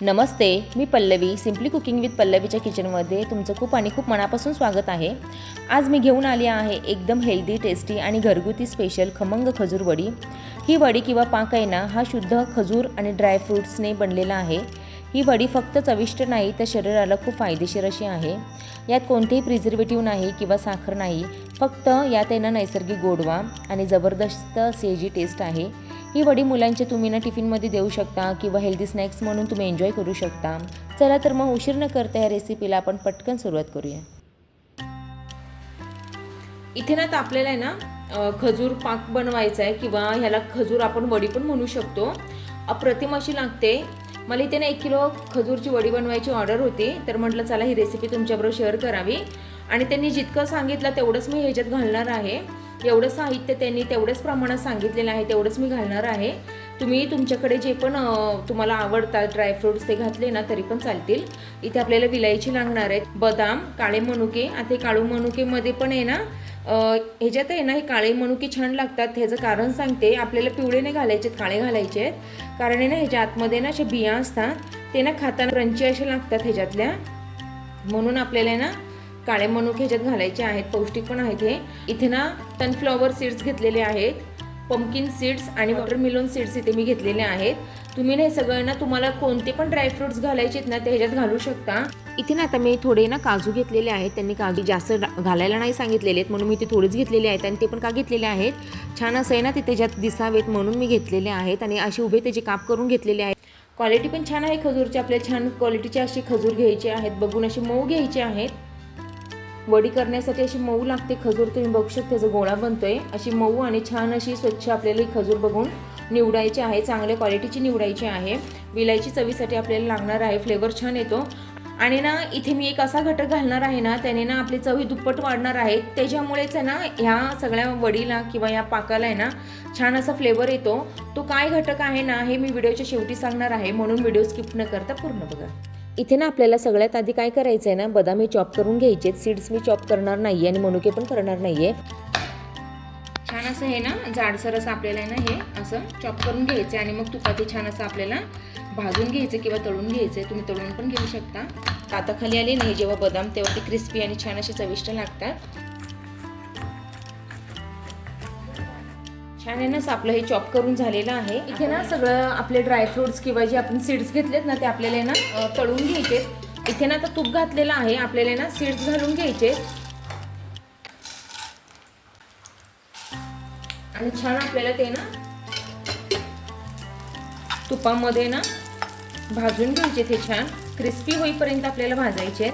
नमस्ते, मी Pallavi. Simply cooking with पल्लवीच्या किचनमध्ये तुमचं खूप मनापासून स्वागत आहे. आज मी घेऊन आली आहे एकदम हेल्दी, टेस्टी आणि घरगुती स्पेशल खमंग खजूर वडी. ही वडी किंवा पाक आहे ना, हा शुद्ध खजूर आणि ड्रायफ्रूट्सने बनलेला आहे. ही वडी फक्त चविष्ट नाही तर शरीराला खूप फायदेशीर अशी आहे. यात कोणतेही प्रिझर्वेटिव्ह नाही किंवा साखर नाही, फक्त यात आहे ना नैसर्गिक गोडवा आणि जबरदस्त अशी टेस्ट आहे. ही वडी मुलांच्या तुम्ही ना टिफिनमध्ये देऊ शकता किंवा हेल्दी स्नॅक्स म्हणून तुम्ही एन्जॉय करू शकता. चला तर मग उशीर न करता या रेसिपीला आपण पटकन सुरुवात करूया. इथे ना तर आपल्याला आहे ना खजूर पाक बनवायचा आहे किंवा ह्याला खजूर आपण वडी पण म्हणू शकतो. अप्रतिम अशी लागते. मला इथे ना 1 किलो खजूरची वडी बनवायची ऑर्डर होती, तर म्हटलं चला ही रेसिपी तुमच्याबरोबर शेअर करावी. आणि त्यांनी जितकं सांगितलं तेवढंच मी ह्याच्यात घालणार आहे. एवढं साहित्य त्यांनी तेवढ्याच प्रमाणात सांगितलेलं आहे, तेवढंच मी घालणार आहे. तुम्ही तुमच्याकडे जे पण तुम्हाला आवडतात ड्रायफ्रूट्स ते घातले ना तरी पण चालतील. इथे आपल्याला विलायची लागणार आहेत, बदाम, काळे मनुके. आता काळू मनुकेमध्ये पण आहे ना ह्याच्यात आहे ना हे काळे मनुके छान लागतात. ह्याचं कारण सांगते, आपल्याला पिवळे नाही घालायचे, काळे घालायचे आहेत. कारण आहे ना ह्याच्या आतमध्ये ना अशा बिया असतात, ते ना खाताना क्रंची असे लागतात ह्याच्यातल्या, म्हणून आपल्याला ना काळे मनुके ह्याच्यात घालायचे आहेत. पौष्टिक पण आहेत हे. इथे ना सनफ्लॉवर सीड्स घेतलेले आहेत, पंपकिन सीड्स आणि वॉटरमेलन सीड्स इथे मी घेतलेले आहेत. तुम्ही ना हे सगळं ना तुम्हाला कोणते पण ड्रायफ्रुट्स घालायचे आहेत ना ते ह्याच्यात घालू शकता. इथे ना आता मी थोडे ना काजू घेतलेले आहेत. त्यांनी काजू जास्त घालायला नाही सांगितलेले आहेत, म्हणून मी ते थोडेच घेतलेले आहेत. आणि ते पण का घेतलेले आहेत, छान असं आहे ना ते त्याच्यात दिसावेत म्हणून मी घेतलेले आहेत. आणि असे उभे त्याचे काप करून घेतलेले आहेत. क्वालिटी पण छान आहे खजूरची. आपल्याला छान क्वालिटीचे अशी खजूर घ्यायचे आहेत, बघून असे मऊ घ्यायचे आहेत. वडी करण्यासाठी अशी मऊ लागते खजूर. तुम्ही बघू शकता त्याचा गोळा बनतोय. अशी मऊ आणि छान अशी स्वच्छ आपल्याला ही खजूर बघून निवडायची आहे, चांगल्या क्वालिटीची निवडायची आहे. विलायची चवीसाठी आपल्याला लागणार आहे, फ्लेवर छान येतो. आणि ना इथे मी एक असा घटक घालणार आहे ना, त्याने ना आपली चवी दुप्पट वाढणार आहे. त्याच्यामुळेच आहे ना ह्या सगळ्या वडीला किंवा या पाकाला आहे ना छान असा फ्लेवर येतो. तो काय घटक आहे ना हे मी व्हिडिओच्या शेवटी सांगणार आहे, म्हणून व्हिडिओ स्किप न करता पूर्ण बघा. इथे ना आपल्याला सगळ्यात आधी काय करायचं आहे ना, बदाम हे चॉप करून घ्यायचे. सीड्स मी चॉप करणार नाही आहे आणि मनुके पण करणार नाही आहे. छान असं हे ना जाडसर असं आपल्याला आहे ना हे असं चॉप करून घ्यायचं आणि मग तुपात छान असं आपल्याला भाजून घ्यायचं किंवा तळून घ्यायचं. तुम्ही तळून पण घेऊ शकता. दाताखाली आले नाही जेव्हा बदाम, तेव्हा ते क्रिस्पी आणि छान असे चविष्ट लागतात. छान आहे ना आपलं हे चॉप करून झालेलं आहे. इथे ना सगळं आपले ड्रायफ्रुट्स किंवा जे आपण सीड्स घेतलेत ना ते आपल्याला ना तळून घ्यायचे. इथे ना आता तूप घातलेलं आहे, आपल्याला ना सीड्स घालून घ्यायचे आणि छान आपल्याला ते ना तुपामध्ये ना भाजून घ्यायचे. ते छान क्रिस्पी होईपर्यंत आपल्याला भाजायचे.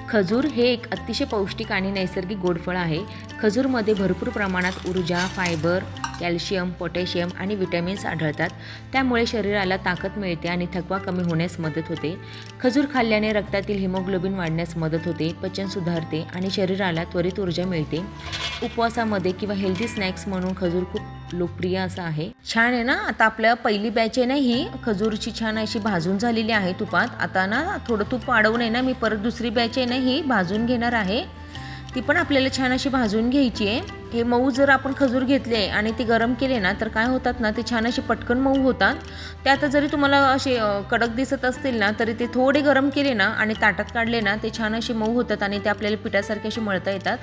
खजूर हे एक अतिशय पौष्टिक आणि नैसर्गिक गोड फळ आहे. खजूरमध्ये भरपूर प्रमाणात ऊर्जा, फायबर, कॅल्शियम, पोटॅशियम आणि विटॅमिन्स आढळतात. त्यामुळे शरीराला ताकद मिळते आणि थकवा कमी होण्यास मदत होते. खजूर खाल्ल्याने रक्तातील हिमोग्लोबिन वाढण्यास मदत होते, पचन सुधारते आणि शरीराला त्वरित ऊर्जा मिळते. उपवासामध्ये किंवा हेल्दी स्नॅक्स म्हणून खजूर खूप लोकप्रिय असं आहे. छान आहे ना. आता आपल्या पहिली बॅच आहे ना ही खजूरची छान अशी भाजून झालेली आहे तुपात. आता ना थोडं तूप वाढवून आहे ना मी परत दुसरी बॅच आहे ना ही भाजून घेणार आहे. ती पण आपल्याला छान अशी भाजून घ्यायची आहे. हे मऊ जर आपण खजूर घेतले आणि ते गरम केले ना तर काय होतात ना ते छान असे पटकन मऊ होतात. ते आता जरी तुम्हाला असे कडक दिसत असतील ना तरी ते थोडे गरम केले ना आणि ताटात काढले ना ते छान असे मऊ होतात आणि ते आपल्याला पिठासारखे असे मळता येतात.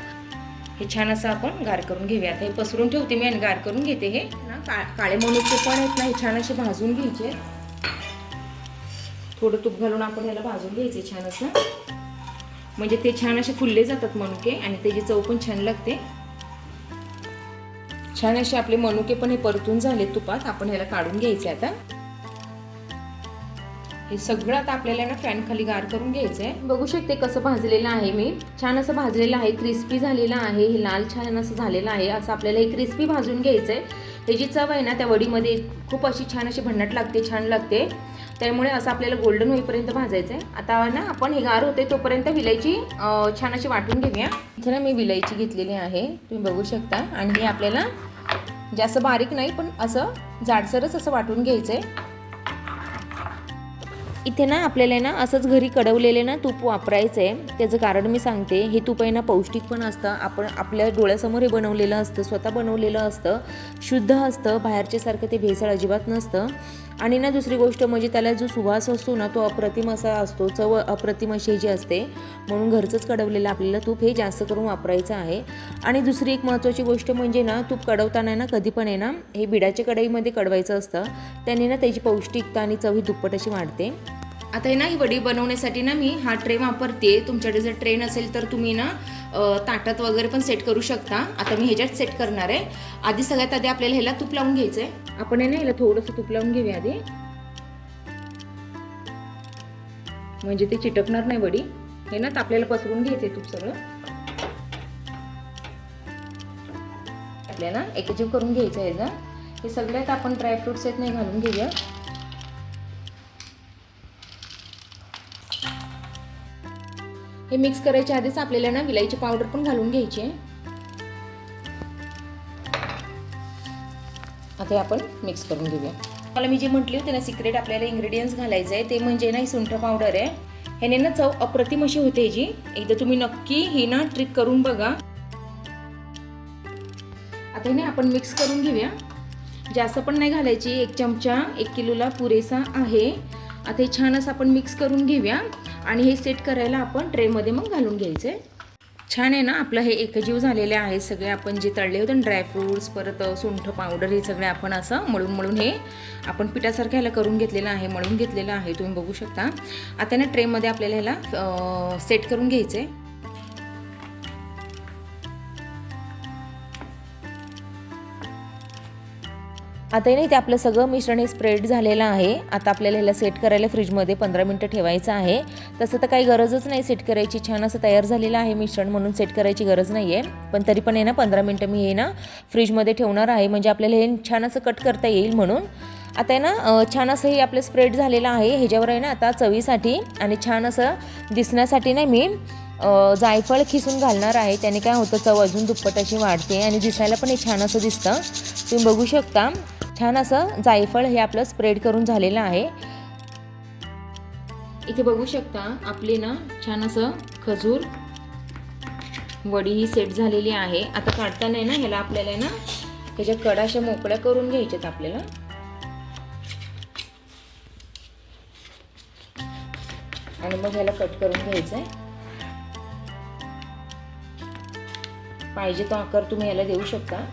हे छान असं आपण गार करून घेऊया. आता हे पसरून ठेवते मी आणि गार करून घेते. हे ना काळे मनुके पण आहेत ना हे छान असे भाजून घ्यायचे. थोडं तूप घालून आपण ह्याला भाजून घ्यायचे छान असं, म्हणजे ते छान असे फुलले जातात मनुके आणि त्याची चव पण छान लागते. छान असे आपले मनुके पण हे परतून झाले तुपात. आपण ह्याला काढून घ्यायचे. आता हे सगळं आता आपल्याला ना फॅन खाली गार करून घ्यायचं आहे. बघू शकते कसं भाजलेलं आहे मी. छान असं भाजलेलं आहे, क्रिस्पी झालेलं आहे. हे लाल छान असं झालेलं आहे. असं आपल्याला हे क्रिस्पी भाजून घ्यायचं आहे. ह्याची चव आहे ना त्या वडीमध्ये खूप अशी छान अशी भन्नाट लागते, छान लागते. त्यामुळे असं आपल्याला गोल्डन होईपर्यंत भाजायचं आहे. आता ना आपण हे गार होते तोपर्यंत विलायची छान अशी वाटून घेऊया. इथे ना मी विलायची घेतलेली आहे, तुम्ही बघू शकता. आणि हे आपल्याला जास्त बारीक नाही पण असं जाडसरच असं वाटून घ्यायचं आहे. इथे ना आपल्याला ना असंच घरी कढवलेले ना तूप वापरायचं आहे. त्याचं कारण मी सांगते. हे तूप आहे ना पौष्टिक पण असतं. आपण आपल्या डोळ्यासमोर हे बनवलेलं असतं, स्वतः बनवलेलं असतं, शुद्ध असतं. बाहेरच्यासारखं ते भेसळ अजिबात नसतं. आणि ना दुसरी गोष्ट म्हणजे त्याला जो सुवास असतो ना तो अप्रतिम असा असतो, चव अप्रतिम अशी जी असते, म्हणून घरचंच कढवलेलं आपल्याला तूप हे जास्त करून वापरायचं आहे. आणि दुसरी एक महत्त्वाची गोष्ट म्हणजे ना तूप कढवताना ना कधी पण आहे ना हे बिडाच्या कढईमध्ये कढवायचं असतं, त्याने ना त्याची पौष्टिकता आणि चव ही दुप्पट अशी वाढते. आता ना ही वडी बनवण्यासाठी ना मी हा ट्रे वापरते. तुमच्याकडे जर ट्रे नसेल तर तुम्ही ना ताटात वगैरे पण सेट करू शकता. आता मी ह्याच्यात सेट करणार आहे. आधी सगळ्यात आधी आपल्याला ह्याला तूप लावून घ्यायचं आहे. आपण आहे ना ह्याला थोडंसं तूप लावून घेऊया आधी, म्हणजे ते चिटकणार नाही वडी. हे ना आपल्याला पसरून घ्यायचंय तूप सगळं, आपल्याला एकजीव करून घ्यायचं आहे. ह्याचा हे सगळ्यात आपण ड्रायफ्रुट्स आहेत नाही घालून घेऊया. हे मिक्स करायच्या आधीच आपल्याला ना विलायची पावडर पण घालून घ्यायची आहे. आता आपण मिक्स करून घेऊया. मला मी जे म्हटले होते ना सिक्रेट आपल्याला इंग्रेडियंट्स घालायचं आहे ते म्हणजे ना ही सुंठ पावडर आहे. ह्याने ना चव अप्रतिम अशी होते ह्याची. एकदा तुम्ही नक्की ही ना ट्रिक करून बघा. आता हे आपण मिक्स करून घेऊया. जास्त पण नाही घालायची, 1 चमचा 1 किलोला पुरेसा आहे. आता हे छान असं आपण मिक्स करून घेऊया आणि हे सेट करायला आपण ट्रेमध्ये मग घालून घ्यायचं आहे. छान आहे ना आपलं हे एकजीव झालेले आहे सगळे. आपण जे तळले होते ड्रायफ्रूट्स परत सुंठ पावडर हे सगळे आपण असं मळून हे आपण पिठासारखं ह्याला करून घेतलेलं आहे, मळून घेतलेलं आहे, तुम्ही बघू शकता. आता ना ट्रेमध्ये आपल्याला ह्याला सेट करून घ्यायचं आहे. आता नाही ते आपलं सगळं मिश्रण हे स्प्रेड झालेलं आहे. आता आपल्याला ह्याला सेट करायला फ्रीजमध्ये 15 मिनटं ठेवायचं आहे. तसं तर काही गरजच नाही सेट करायची, छान असं तयार झालेलं आहे मिश्रण, म्हणून सेट करायची गरज नाही आहे. पण तरी पण आहे ना 15 मिनटं मी हे ना फ्रीजमध्ये ठेवणार आहे, म्हणजे आपल्याला हे छान असं कट करता येईल म्हणून. आता आहे ना छान असं हे आपलं स्प्रेड झालेलं आहे. ह्याच्यावर आहे ना आता चवीसाठी आणि छान असं दिसण्यासाठी ना मी जायफळ खिसून घालणार आहे. त्याने काय होतं चव अजून दुप्पट अशी वाढते आणि दिसायला पण हे छान असं दिसतं. तुम्ही बघू शकता छान असं जायफळ हे आपलं स्प्रेड करून झालेलं आहे. इथे बघू शकता आपली ना छान असं खजूर वडी ही सेट झालेली आहे. आता काढताना ना ह्याला आपल्याला ना ह्याच्या कडा अशा मोकळ्या करून घ्यायच्यात आपल्याला आणि मग ह्याला कट करून घ्यायचं आहे. पाहिजे तो आकार तुम्ही ह्याला देऊ शकता.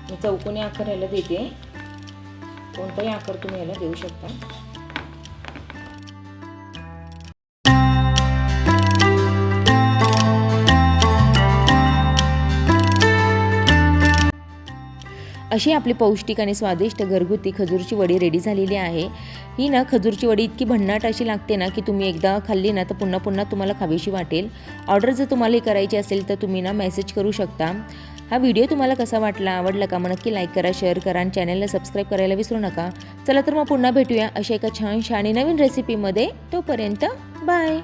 मी चौकोनी आकार ह्याला देते, कोणताही आकार तुम्ही ह्याला देऊ शकता. अशी आपली पौष्टिक आणि स्वादिष्ट घरगुती खजूरची वडी रेडी झालेली आहे. ही ना खजूरची वडी इतकी भन्नाट अशी लागते ना की तुम्ही एकदा खाल्ली ना तर पुन्हा पुन्हा तुम्हाला खावीशी वाटेल. ऑर्डर जर तुम्हाला करायची असेल तर तुम्ही ना मेसेज करू शकता. हा व्हिडिओ तुम्हाला कसा वाटला, आवडला का, मग नक्की लाईक करा, शेअर करा आणि चॅनलला सबस्क्राईब करायला विसरू नका. चला तर मग पुन्हा भेटूया अशा एका छानशा आणि नवीन रेसिपीमध्ये. तोपर्यंत बाय.